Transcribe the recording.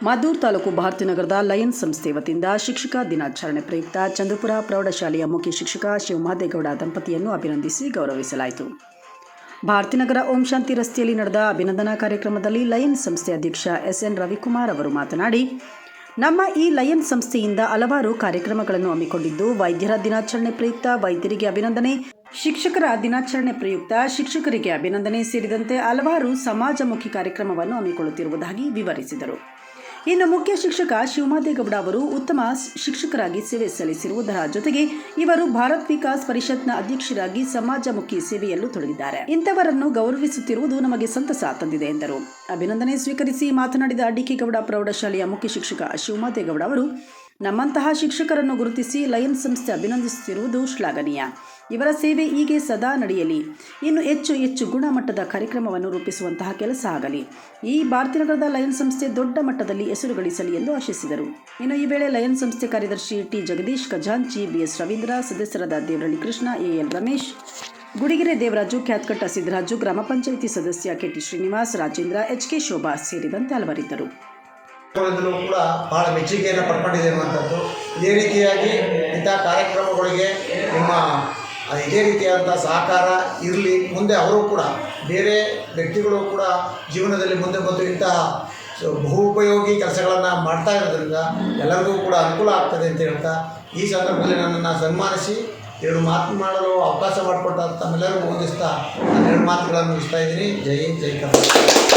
ಮಾದೂರು taluk ಭಾರತೀನಗರದ Lions ಸಂಸ್ಥೆ ವತಿಯಿಂದ ಶಿಕ್ಷಕ ದಿನಾಚರಣೆ ಪ್ರಯುಕ್ತ ಚಂದ್ರಪುರ ಪ್ರೌಢಶಾಲೆಯ ಮುಖ್ಯ ಶಿಕ್ಷಕ ಶಿವಮಹದೇಗೌಡ ದಂಪತಿಯನ್ನು ಅಭಿನಂದಿಸಿ ಗೌರವಿಸಲಾಯಿತು. ಭಾರತೀನಗರ ಓಂ ಶಾಂತಿ ರಸ್ತೆಯಲ್ಲಿ ನಡೆದ ಅಭಿನಂದನಾ ಕಾರ್ಯಕ್ರಮದಲ್ಲಿ ಲಯನ್ಸ್ ಸಂಸ್ಥೆ ಅಧ್ಯಕ್ಷ ಎಸ್.ಎನ್. ರವಿಕುಮಾರ್ ಅವರು ಮಾತನಾಡಿ, ನಮ್ಮ ಈ ಲಯನ್ಸ್ ಸಂಸ್ಥೆಯಿಂದ ಹಲವಾರು ಕಾರ್ಯಕ್ರಮಗಳನ್ನು ಹಮ್ಮಿಕೊಂಡಿದ್ದು, ವೈದ್ಯರ ದಿನಾಚರಣೆ ಪ್ರಯುಕ್ತ ವೈದ್ಯರಿಗೆ ಅಭಿನಂದನೆ, ಶಿಕ್ಷಕರ ದಿನಾಚರಣೆ ಪ್ರಯುಕ್ತ ಶಿಕ್ಷಕರಿಗೆ ಅಭಿನಂದನೆ ಸೇರಿದಂತೆ ಹಲವಾರು ಸಮಾಜಮುಖಿ ಕಾರ್ಯಕ್ರಮವನ್ನು ಹಮ್ಮಿಕೊಳ್ಳುತ್ತಿರುವುದಾಗಿ ವಿವರಿಸಿದರು. ಇನ್ನು ಮುಖ್ಯ ಶಿಕ್ಷಕ ಶಿವಮಹದೇಗೌಡ ಅವರು ಉತ್ತಮ ಶಿಕ್ಷಕರಾಗಿ ಸೇವೆ ಸಲ್ಲಿಸಿರುವುದರ ಜೊತೆಗೆ ಇವರು ಭಾರತ್ ವಿಕಾಸ್ ಪರಿಷತ್ನ ಅಧ್ಯಕ್ಷರಾಗಿ ಸಮಾಜಮುಖಿ ಸೇವೆಯಲ್ಲೂ ತೊಡಗಿದ್ದಾರೆ. ಇಂಥವರನ್ನು ಗೌರವಿಸುತ್ತಿರುವುದು ನಮಗೆ ಸಂತಸ ತಂದಿದೆ ಎಂದರು. ಅಭಿನಂದನೆ ಸ್ವೀಕರಿಸಿ ಮಾತನಾಡಿದ ಡಿಕೆಗೌಡ ಪ್ರೌಢಶಾಲೆಯ ಮುಖ್ಯ ಶಿಕ್ಷಕ ಶಿವಮಹದೇಗೌಡ ಅವರು, ನಮ್ಮಂತಹ ಶಿಕ್ಷಕರನ್ನು ಗುರುತಿಸಿ ಲಯನ್ಸ್ ಸಂಸ್ಥೆ ಅಭಿನಂದಿಸುತ್ತಿರುವುದು ಶ್ಲಾಘನೀಯ. ಇವರ ಸೇವೆ ಹೀಗೆ ಸದಾ ನಡೆಯಲಿ. ಇನ್ನು ಹೆಚ್ಚು ಗುಣಮಟ್ಟದ ಕಾರ್ಯಕ್ರಮವನ್ನು ರೂಪಿಸುವಂತಹ ಕೆಲಸ ಆಗಲಿ. ಈ ಭಾರತೀನಗರದ ಲಯನ್ಸ್ ಸಂಸ್ಥೆ ದೊಡ್ಡ ಮಟ್ಟದಲ್ಲಿ ಹೆಸರು ಗಳಿಸಲಿ ಎಂದು ಆಶಿಸಿದರು. ಇನ್ನು ಈ ವೇಳೆ ಲಯನ್ಸ್ ಸಂಸ್ಥೆ ಕಾರ್ಯದರ್ಶಿ ಟಿ ಜಗದೀಶ್, ಖಜಾಂಚಿ ಬಿಎಸ್ ರವೀಂದ್ರ, ಸದಸ್ಯರಾದ ದೇವರಳ್ಳಿ ಕೃಷ್ಣ, ಎಎಲ್ ರಮೇಶ್, ಗುಡಿಗೆರೆ ದೇವರಾಜು, ಕ್ಯಾತ್ಕಟ್ಟ ಸಿದ್ದರಾಜು, ಗ್ರಾಮ ಪಂಚಾಯಿತಿ ಸದಸ್ಯ ಕೆಟಿ ಶ್ರೀನಿವಾಸ್, ರಾಜೇಂದ್ರ, ಎಚ್ಕೆ ಶೋಭಾ ಸೇರಿದಂತೆ ಹಲವರಿದ್ದರು. ಕೂಡ ಬಹಳ ಮೆಚ್ಚುಗೆಯನ್ನು ಪಡ್ಕೊಂಡಿದೆ ಅನ್ನುವಂಥದ್ದು. ಇದೇ ರೀತಿಯಾಗಿ ಇಂಥ ಕಾರ್ಯಕ್ರಮಗಳಿಗೆ ನಿಮ್ಮ ಇದೇ ರೀತಿಯಾದಂಥ ಸಹಕಾರ ಇರಲಿ. ಮುಂದೆ ಅವರು ಕೂಡ ಬೇರೆ ವ್ಯಕ್ತಿಗಳು ಕೂಡ ಜೀವನದಲ್ಲಿ ಮುಂದೆ ಬಂದು ಇಂತಹ ಬಹುಪಯೋಗಿ ಕೆಲಸಗಳನ್ನು ಮಾಡ್ತಾ ಇರೋದ್ರಿಂದ ಎಲ್ಲರಿಗೂ ಕೂಡ ಅನುಕೂಲ ಆಗ್ತದೆ ಅಂತ ಹೇಳ್ತಾ, ಈ ಸಂದರ್ಭದಲ್ಲಿ ನನ್ನನ್ನು ಸನ್ಮಾನಿಸಿ ಎರಡು ಮಾತನಾಡಲು ಅವಕಾಶ ಮಾಡಿಕೊಟ್ಟ ತಮ್ಮೆಲ್ಲರಿಗೂ ವಂದಿಸ್ತಾ 2 ಮಾತುಗಳನ್ನು ಮುಗಿಸ್ತಾ ಇದ್ದೀನಿ. ಜೈ ಹಿಂದ್, ಜೈ ಕರ್ನಾಟಕ.